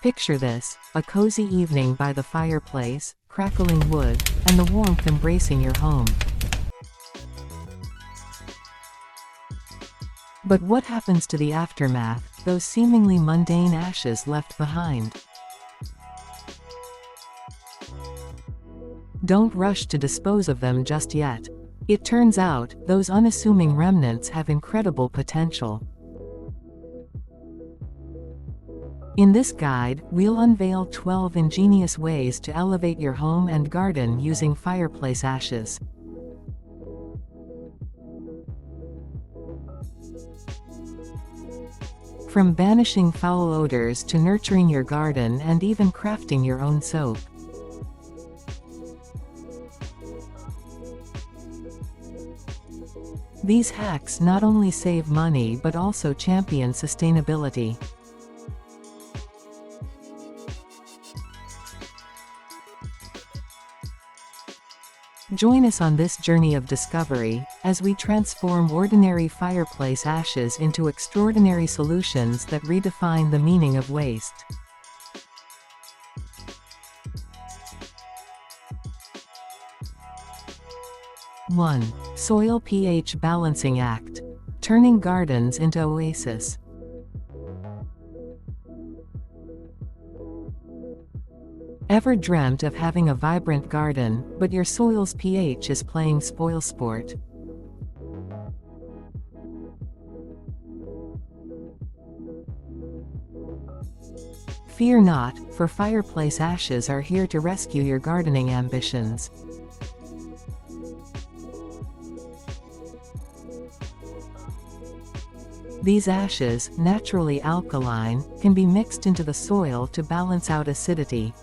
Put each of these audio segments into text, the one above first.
Picture this, a cozy evening by the fireplace, crackling wood, and the warmth embracing your home. But what happens to the aftermath, those seemingly mundane ashes left behind? Don't rush to dispose of them just yet. It turns out, those unassuming remnants have incredible potential. In this guide, we'll unveil 12 ingenious ways to elevate your home and garden using fireplace ashes. From banishing foul odors to nurturing your garden and even crafting your own soap. These hacks not only save money but also champion sustainability. Join us on this journey of discovery, as we transform ordinary fireplace ashes into extraordinary solutions that redefine the meaning of waste. One. Soil pH Balancing Act. Turning gardens into Oasis. Ever dreamt of having a vibrant garden, but your soil's pH is playing spoilsport? Fear not, for fireplace ashes are here to rescue your gardening ambitions. These ashes, naturally alkaline, can be mixed into the soil to balance out acidity.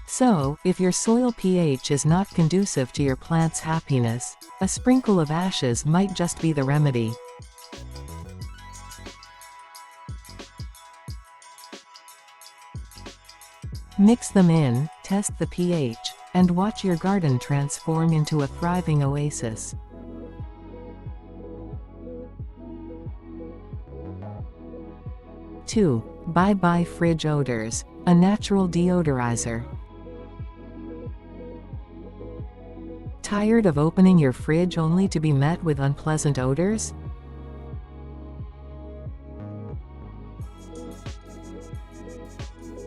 So, if your soil pH is not conducive to your plant's happiness, a sprinkle of ashes might just be the remedy. Mix them in, test the pH, and watch your garden transform into a thriving oasis. Two. Bye-bye fridge odors. A natural deodorizer. Tired of opening your fridge only to be met with unpleasant odors?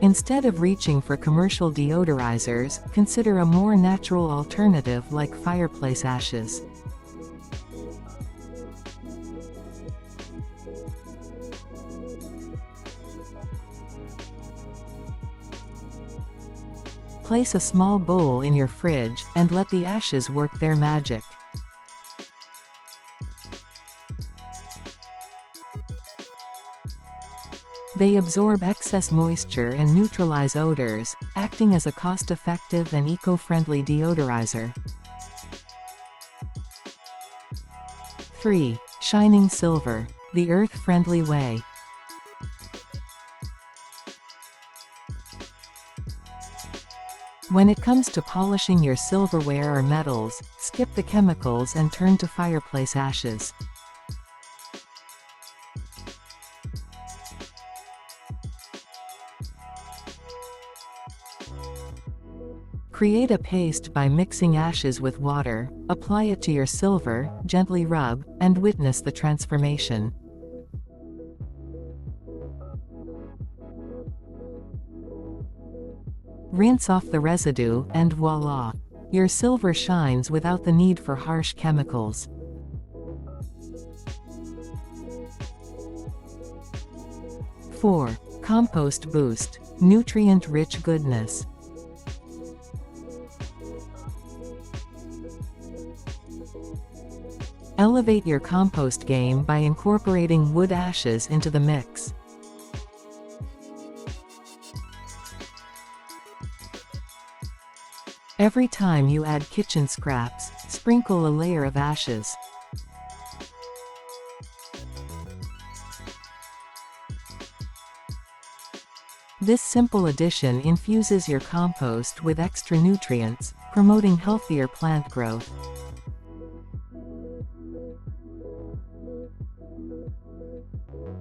Instead of reaching for commercial deodorizers, consider a more natural alternative like fireplace ashes. Place a small bowl in your fridge, and let the ashes work their magic. They absorb excess moisture and neutralize odors, acting as a cost-effective and eco-friendly deodorizer. 3. Shining silver. The earth-friendly way. When it comes to polishing your silverware or metals, skip the chemicals and turn to fireplace ashes. Create a paste by mixing ashes with water, apply it to your silver, gently rub, and witness the transformation. Rinse off the residue, and voila! Your silver shines without the need for harsh chemicals. 4. Compost Boost. Nutrient-rich goodness. Elevate your compost game by incorporating wood ashes into the mix. Every time you add kitchen scraps, sprinkle a layer of ashes. This simple addition infuses your compost with extra nutrients, promoting healthier plant growth.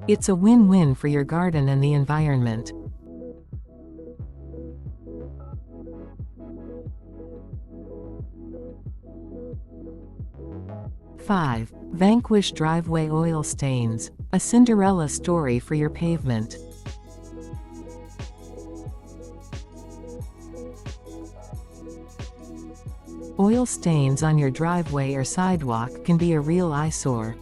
It's a win-win for your garden and the environment. 5. Vanquish driveway oil stains. A Cinderella story for your pavement. Oil stains on your driveway or sidewalk can be a real eyesore.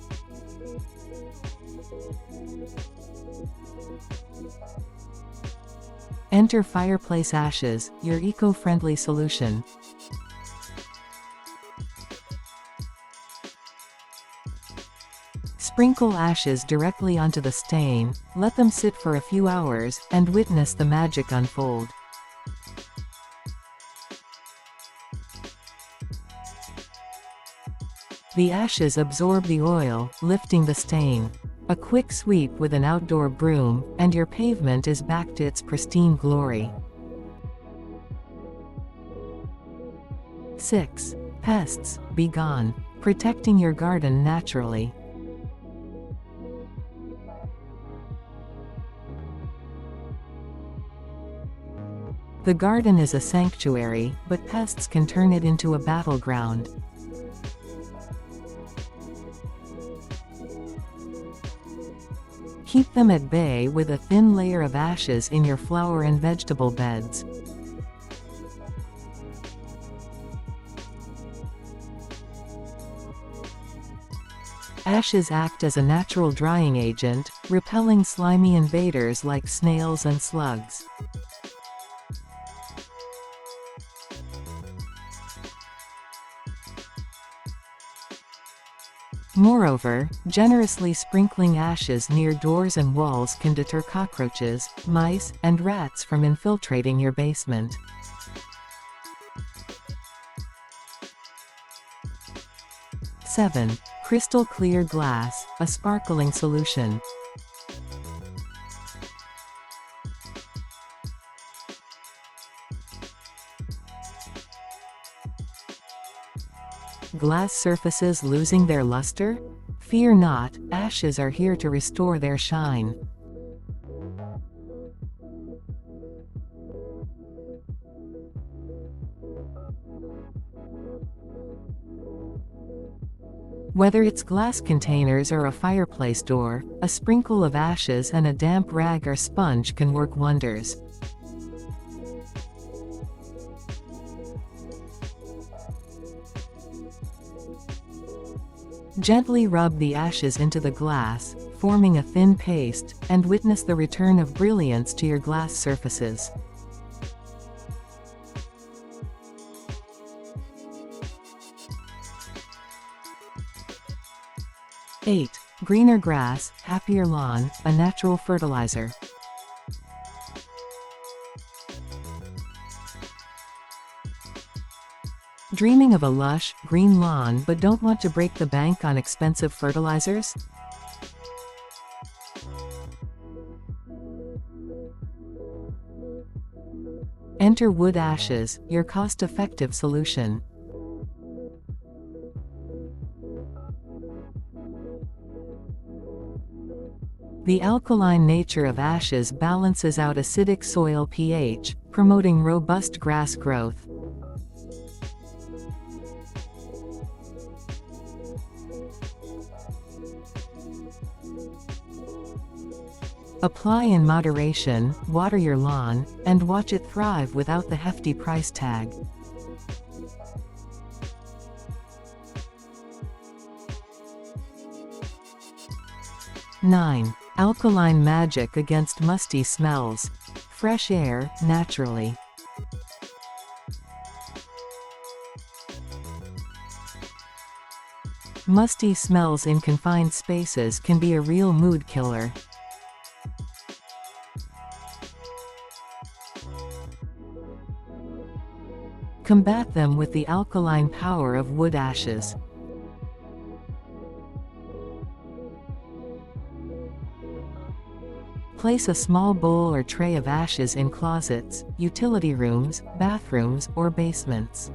Enter Fireplace ashes, your eco-friendly solution. Sprinkle ashes directly onto the stain, let them sit for a few hours, and witness the magic unfold. The ashes absorb the oil, lifting the stain. A quick sweep with an outdoor broom, and your pavement is back to its pristine glory. 6. Pests, Begone. Protecting your garden naturally. The garden is a sanctuary, but pests can turn it into a battleground. Keep them at bay with a thin layer of ashes in your flower and vegetable beds. Ashes act as a natural drying agent, repelling slimy invaders like snails and slugs. Moreover, generously sprinkling ashes near doors and walls can deter cockroaches, mice, and rats from infiltrating your basement. 7. Crystal clear glass, a sparkling solution. Glass surfaces losing their luster? Fear not, ashes are here to restore their shine. Whether it's glass containers or a fireplace door, a sprinkle of ashes and a damp rag or sponge can work wonders. Gently rub the ashes into the glass, forming a thin paste, and witness the return of brilliance to your glass surfaces. '8. Greener grass, happier lawn, a natural fertilizer. Dreaming of a lush, green lawn but don't want to break the bank on expensive fertilizers? Enter wood ashes, your cost-effective solution. The alkaline nature of ashes balances out acidic soil pH, promoting robust grass growth. Apply in moderation, water your lawn, and watch it thrive without the hefty price tag. '9. Alkaline magic against musty smells. Fresh air, naturally. Musty smells in confined spaces can be a real mood killer. Combat them with the alkaline power of wood ashes. Place a small bowl or tray of ashes in closets, utility rooms, bathrooms, or basements.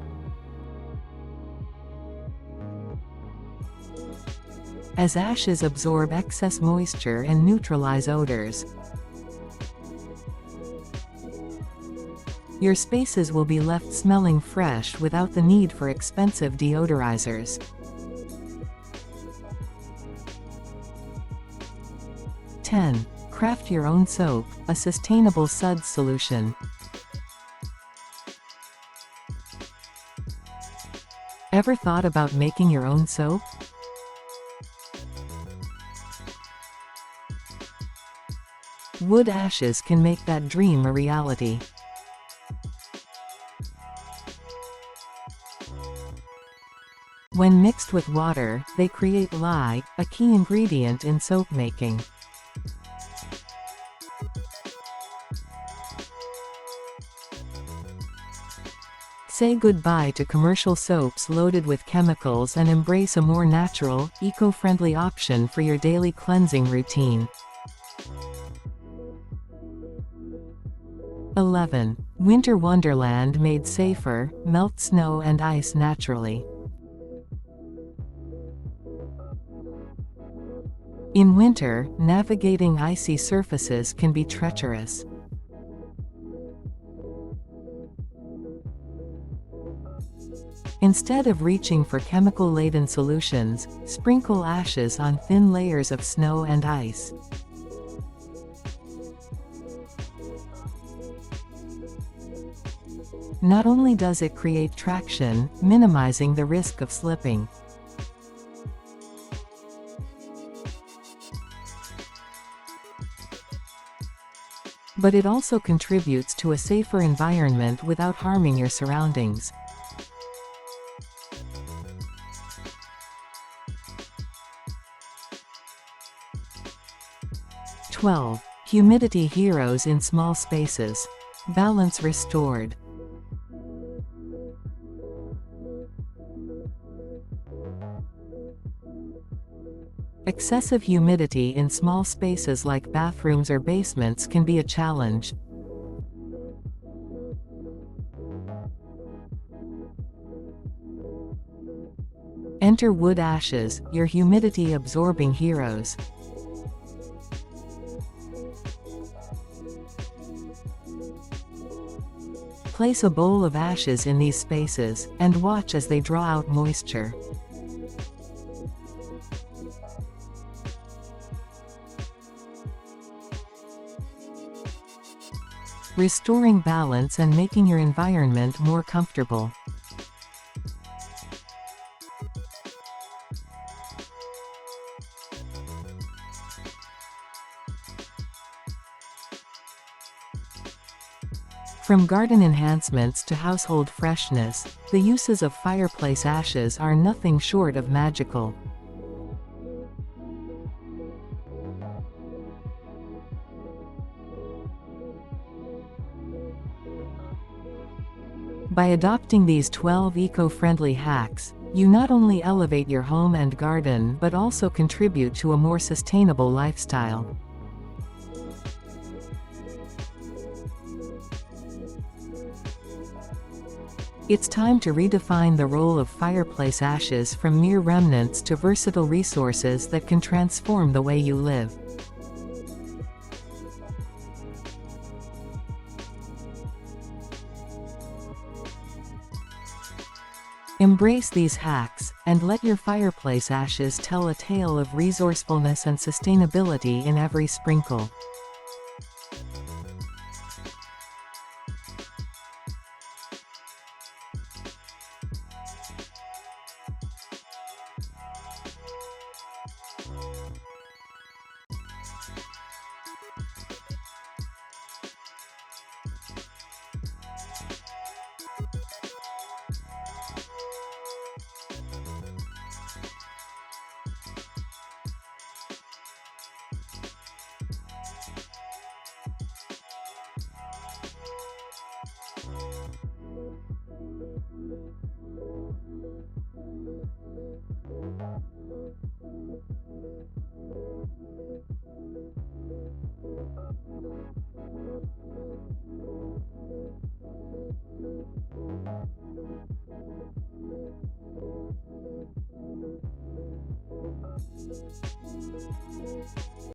as ashes absorb excess moisture and neutralize odors. Your spaces will be left smelling fresh without the need for expensive deodorizers. Craft your own soap, a sustainable Suds solution. Ever thought about making your own soap? Wood ashes can make that dream a reality. When mixed with water, they create lye, a key ingredient in soap making. Say goodbye to commercial soaps loaded with chemicals and embrace a more natural, eco-friendly option for your daily cleansing routine. 11. Winter Wonderland made safer, melt snow and ice naturally. In winter, navigating icy surfaces can be treacherous. Instead of reaching for chemical-laden solutions, sprinkle ashes on thin layers of snow and ice. Not only does it create traction, minimizing the risk of slipping, but it also contributes to a safer environment without harming your surroundings. 12. Humidity heroes in small spaces. Balance restored. Excessive humidity in small spaces like bathrooms or basements can be a challenge. Enter wood ashes, your humidity-absorbing heroes. Place a bowl of ashes in these spaces, and watch as they draw out moisture. Restoring balance and making your environment more comfortable. From garden enhancements to household freshness, the uses of fireplace ashes are nothing short of magical. By adopting these 12 eco-friendly hacks, you not only elevate your home and garden but also contribute to a more sustainable lifestyle. It's time to redefine the role of fireplace ashes from mere remnants to versatile resources that can transform the way you live. Embrace these hacks, and let your fireplace ashes tell a tale of resourcefulness and sustainability in every sprinkle.